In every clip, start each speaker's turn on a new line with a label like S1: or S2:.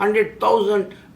S1: 100,000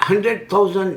S1: 100,000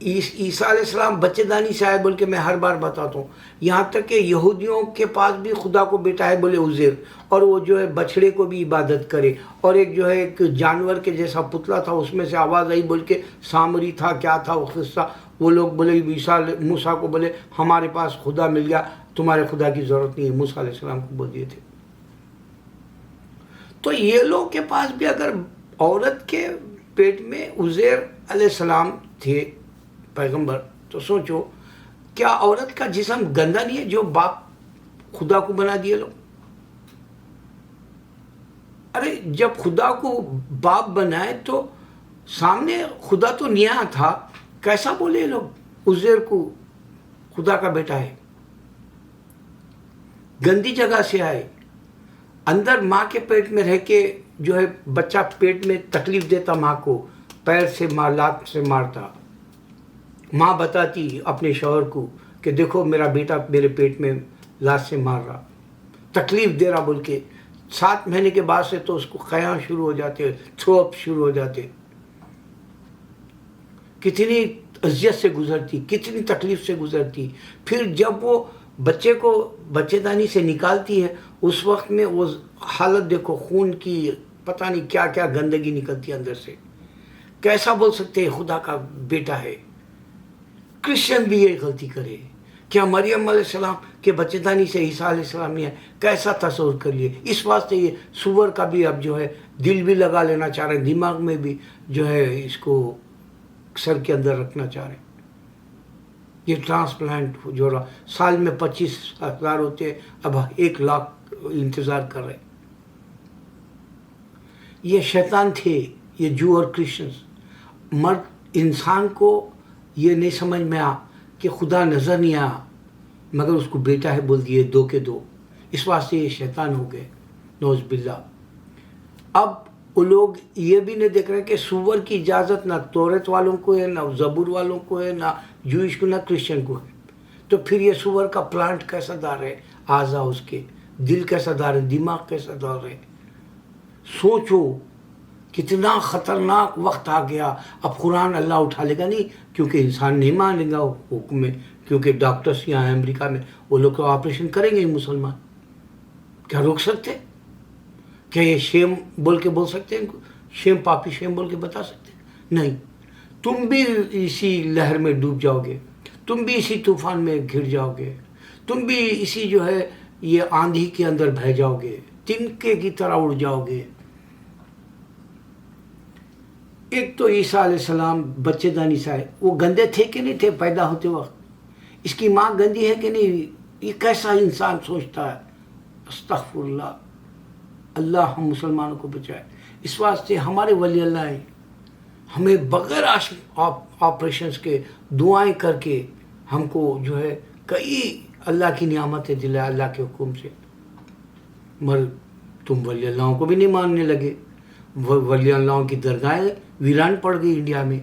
S1: عیسیٰ علیہ السلام بچے دانی سے آئے بول کے میں ہر بار بتاتا ہوں. یہاں تک کہ یہودیوں کے پاس بھی خدا کو بیٹا ہے بولے عزیر, اور وہ جو ہے بچڑے کو بھی عبادت کرے, اور ایک جو ہے ایک جانور کے جیسا پتلا تھا اس میں سے آواز آئی بول کے سامری تھا کیا تھا وہ قصہ, وہ لوگ بولے موسیٰ کو بولے ہمارے پاس خدا مل گیا, تمہارے خدا کی ضرورت نہیں ہے, موسیٰ علیہ السلام کو بول دیے تھے. تو یہ لوگ کے پاس بھی اگر عورت کے پیٹ میں عزیر علیہ السلام تھے پیغمبر, تو سوچو کیا عورت کا جسم گندا نہیں ہے جو باپ خدا کو بنا دیے لوگ؟ ارے جب خدا کو باپ بنائے تو سامنے خدا تو نیا تھا, کیسا بولے لوگ عزیر کو خدا کا بیٹا ہے؟ گندی جگہ سے آئے, اندر ماں کے پیٹ میں رہ کے جو ہے بچہ پیٹ میں تکلیف دیتا ماں کو, پیر سے لات سے مارتا. ماں بتاتی اپنے شوہر کو کہ دیکھو میرا بیٹا میرے پیٹ میں لات سے مار رہا, تکلیف دے رہا بول کے. 7 مہینے کے بعد سے تو اس کو قیاں شروع ہو جاتے, تھرو اپ شروع ہو جاتے. کتنی اذیت سے گزرتی, کتنی تکلیف سے گزرتی. پھر جب وہ بچے کو بچے دانی سے نکالتی ہے اس وقت میں وہ حالت دیکھو, خون کی پتہ نہیں کیا کیا گندگی نکلتی اندر سے. کیسا بول سکتے ہیں خدا کا بیٹا ہے؟ کرسچن بھی یہ غلطی کرے. کیا مریم علیہ السلام کے بچے دانی سے عیسیٰ علیہ السلام نے کیسا تصور کر لیے؟ اس واسطے یہ سور کا بھی اب جو ہے دل بھی لگا لینا چاہ رہے ہیں, دماغ میں بھی جو ہے اس کو سر کے اندر رکھنا چاہ رہے ہیں. یہ ٹرانسپلانٹ جو رہا سال میں 25,000 ہوتے ہیں, اب 1 لاکھ انتظار کر رہے ہیں. یہ شیطان تھے یہ جو اور کرسچنز. مرد انسان کو یہ نہیں سمجھ میں آ کہ خدا نظر نہیں آ, مگر اس کو بیٹا ہے بول دیے 2 کے 2. اس واسطے یہ شیطان ہو گئے, نعوذ باللہ. اب وہ لوگ یہ بھی نہیں دیکھ رہے کہ سور کی اجازت نہ توریت والوں کو ہے, نہ زبور والوں کو ہے, نہ جوئش کو, نہ کرسچن کو ہے. تو پھر یہ سور کا پلانٹ کیسا دار ہے, اعضا اس کے, دل کیسا دار ہے, دماغ کیسا دار ہے. سوچو کتنا خطرناک وقت آ گیا. اب قرآن اللہ اٹھا لے گا نہیں, کیونکہ انسان نہیں مانے گا حکم میں, کیونکہ ڈاکٹرس یہاں امریکہ میں وہ لوگ کو آپریشن کریں گے مسلمان. کیا روک سکتے؟ کیا یہ شیم بول کے بول سکتے ہیں ان کو؟ شیم پاپی شیم بول کے بتا سکتے ہیں؟ نہیں. تم بھی اسی لہر میں ڈوب جاؤ گے, تم بھی اسی طوفان میں گھر جاؤ گے, تم بھی اسی جو ہے یہ آندھی کے اندر بہہ جاؤ گے, تنکے کی طرح اڑ جاؤ گے. ایک تو عیسیٰ علیہ السلام بچے دانی سے آئے, وہ گندے تھے کہ نہیں تھے پیدا ہوتے وقت؟ اس کی ماں گندی ہے کہ نہیں؟ یہ کیسا انسان سوچتا ہے؟ استغفر اللہ. اللہ ہم مسلمانوں کو بچائے. اس واسطے ہمارے ولی اللہ ہیں, ہمیں بغیر آپریشنز کے دعائیں کر کے ہم کو جو ہے کئی اللہ کی نعمتیں دلائے اللہ کے حکم سے. مگر تم ولی اللہ کو بھی نہیں ماننے لگے. ولی اللہ کی درگاہیں ویران پڑ گئی انڈیا میں.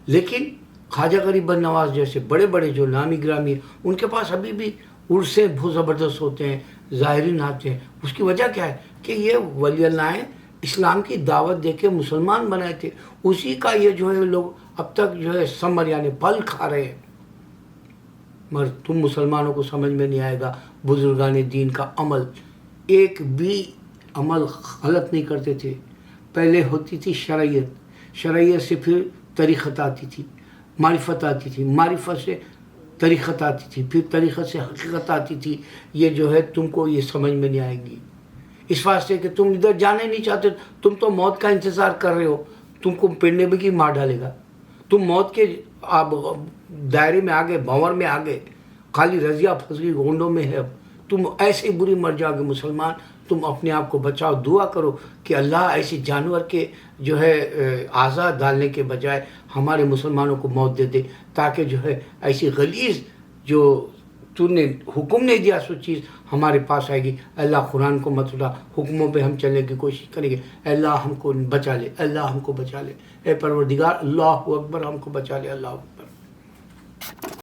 S1: لیکن خواجہ غریب نواز جیسے بڑے بڑے جو نامی گرامی ہیں, ان کے پاس ابھی بھی عرصے بہت زبردست ہوتے ہیں, ظاہرین آتے ہیں. اس کی وجہ کیا ہے کہ یہ ولی اللہ اسلام کی دعوت دے کے مسلمان بنائے تھے. اسی کا یہ جو ہے لوگ اب تک جو ہے ثمر یعنی پھل کھا رہے ہیں. مگر تم مسلمانوں کو سمجھ میں نہیں آئے گا. بزرگان دین کا عمل, ایک بھی عمل غلط نہیں کرتے تھے. پہلے ہوتی تھی شرعیت, شرعیت سے پھر طریقت آتی تھی, معرفت آتی تھی, معرفت سے طریقت آتی تھی, پھر طریقت سے حقیقت آتی تھی. یہ جو ہے تم کو یہ سمجھ میں نہیں آئے گی. اس واسطے کہ تم ادھر جانے نہیں چاہتے, تم تو موت کا انتظار کر رہے ہو. تم کو پڑنے میں کی مار ڈالے گا. تم موت کے دائرے میں آ گئے, بھنور میں آ گئے, خالی رضیا پھنسی گونڈوں میں ہے. اب تم ایسے بری مر جاؤ گے. مسلمان تم اپنے آپ کو بچاؤ, دعا کرو کہ اللہ ایسے جانور کے جو ہے آزاد ڈالنے کے بجائے ہمارے مسلمانوں کو موت دے دے, تاکہ جو ہے ایسی غلیظ جو تو نے حکم نہیں دیا سو چیز ہمارے پاس آئے گی. اللہ قرآن کو مت اٹھا, حکموں پہ ہم چلنے کی کوشش کریں گے. اللہ ہم کو بچا لے, اللہ ہم کو بچا لے. اے پروردگار اللہ اکبر, ہم کو بچا لے. اللہ